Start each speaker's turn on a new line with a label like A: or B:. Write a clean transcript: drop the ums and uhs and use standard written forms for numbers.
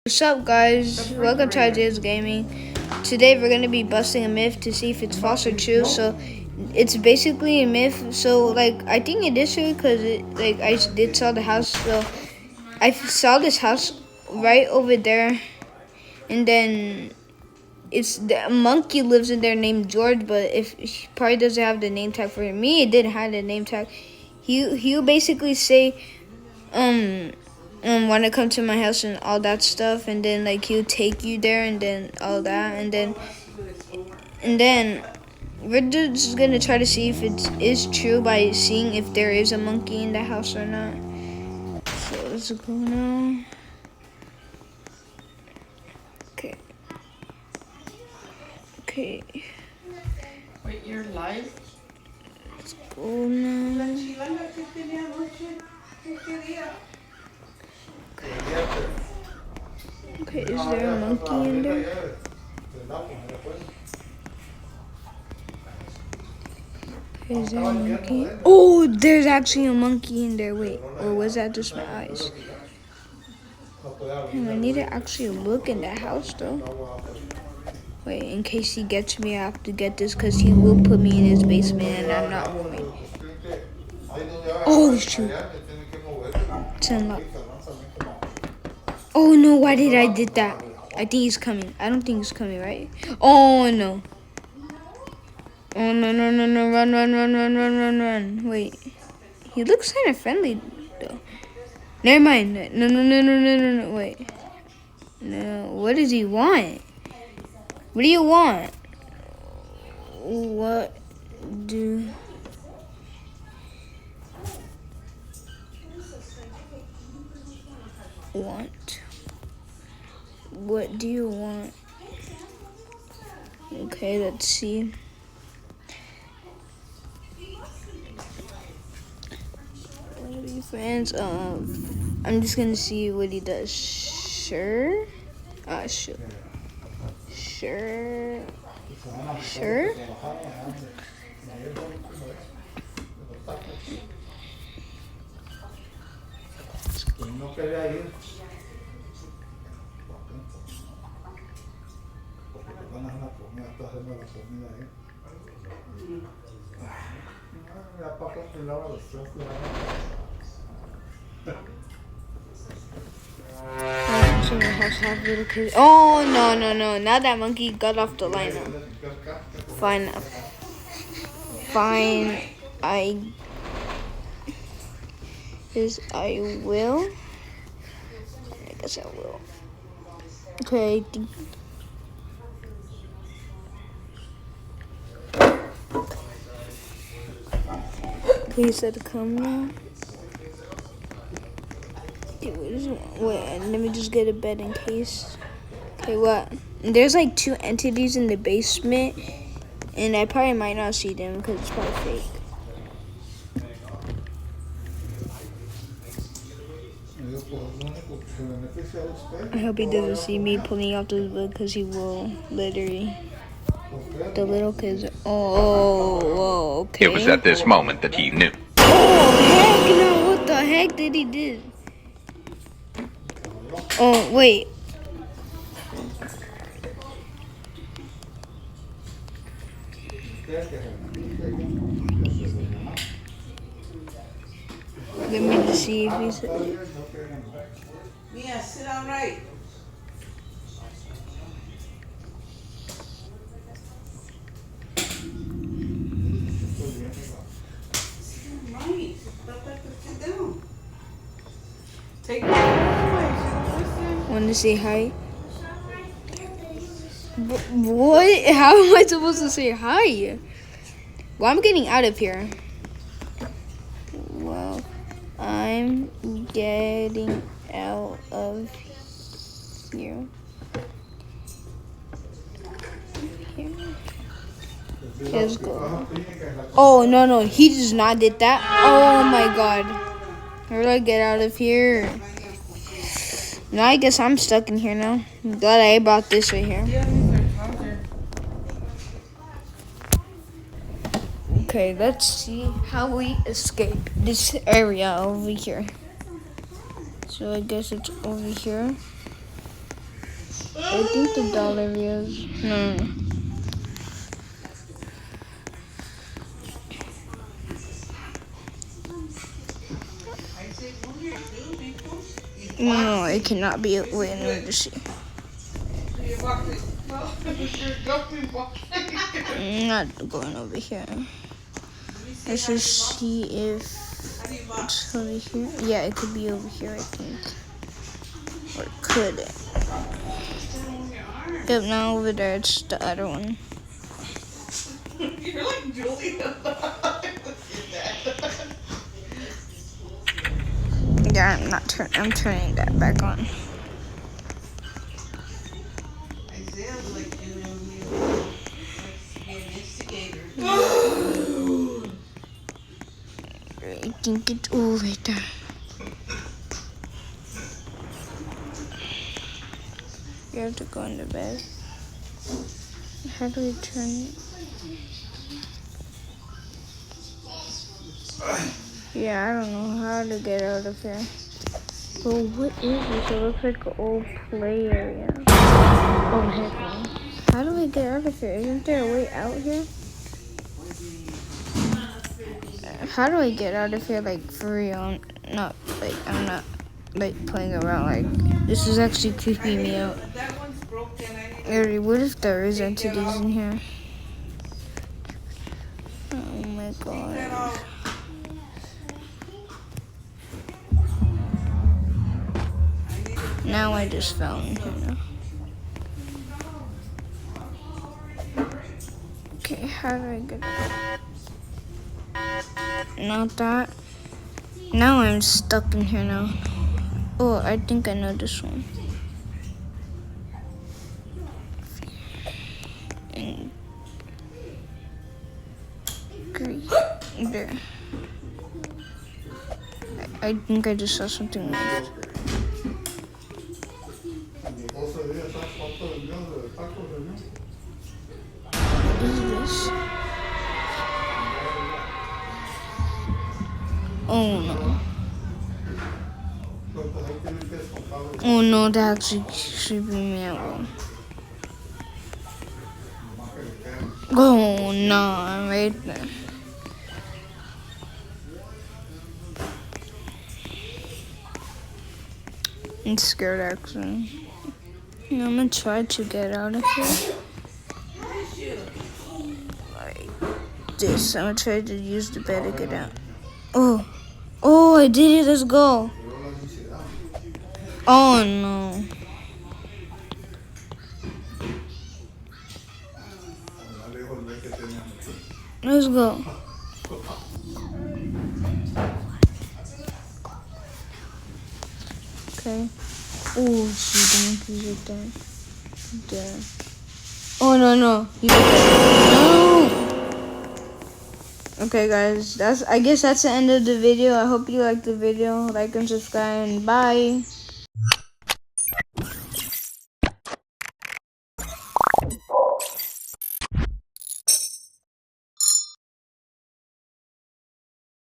A: What's up, guys? Welcome to Ideas Gaming. Today we're gonna be busting a myth to see if it's false or true. So it's basically a myth. So I think it is true because I did saw the house. So I saw this house right over there, and then a monkey lives in there named George. But if he probably doesn't have the name tag for me, it didn't have the name tag. He'll basically say want to come to my house and all that stuff, and then he'll take you there and then all that, and then we're just gonna try to see if it is true by seeing if there is a monkey in the house or not. So let's go now. Okay.
B: Wait, you're live?
A: Let's go now. Okay, is there a monkey in there? Is there a monkey? Oh, there's actually a monkey in there. Wait, or was that just my eyes? I need to actually look in that house though. Wait, in case he gets me, I have to get this because he will put me in his basement and I'm not worried. Oh shoot. It's unlocked. Oh no, why did I did that? I think he's coming. I don't think he's coming, right? Oh no. Oh no, no, no, no, run, run, run, run, run, run, run. Wait. He looks kind of friendly though. Never mind. No, no, no, no, no, no, no. Wait. No, what does he want? What do you want? What do want? What do you want? Okay, let's see. What are you friends? I'm just gonna see what he does. Sure. Sure. Sure. Sure. Oh no, no, no! Now that monkey got off the lineup. Fine. Fine. I will. I guess I will. Okay. Please let it come now. Wait, let me just get a bed in case. Okay, what? There's like 2 entities in the basement, and I probably might not see them because it's probably fake. I hope he doesn't see me pulling out this book because he will literally. The little kids. Oh, okay.
C: It was at this moment that he knew.
A: Oh, heck no. What the heck did he do? Oh, wait. Let me just see if he's...
B: Mia, sit down right. Take it away.
A: Want to say hi? What? How am I supposed to say hi? Well, I'm getting out of here. Well, I'm getting out of here. Let's go. Oh, no, no. He just not did that. Oh, my God. How do I get out of here? Now I guess I'm stuck in here now. I'm glad I bought this right here. Okay, let's see how we escape this area over here. So I guess it's over here. I think the doll area is... No. No, it cannot be. Wait, let me just see. I'm not going over here. Let's just see if it's over here. Yeah, it could be over here, I think. Or could it? Yep, now over there, it's the other one.
B: You're like Julia.
A: Yeah, I'm turning that back on.
B: Isaiah's like, an instigator.
A: I think it's over there. You have to go into bed. How do we turn it? Yeah, I don't know how to get out of here. Well, what is this? It looks like an old play area. Oh, heck no. How do we get out of here? Isn't there a way out here? How do I get out of here, like, for real? Not, like, I'm not, like, playing around. Like, this is actually creeping me out.
B: That one's broken.
A: What if there is entities in here? Oh my god. Now I just fell in here now. Okay, how do I get out? Not that. Now I'm stuck in here now. Oh, I think I know this one. And green. There. I think I just saw something nice. What is this? Oh no. Oh no, that actually creeping me out. Oh no, I'm right there. I'm scared actually. Yeah, I'm gonna try to get out of here. Like this. I'm gonna try to use the bed to get out. Oh. Oh, I did it. Let's go. Oh no. Let's go. Okay. Oh, shoot, the monkeys are there. There. Oh no, no. You did that. No. Okay, guys. I guess that's the end of the video. I hope you liked the video. Like and subscribe and bye.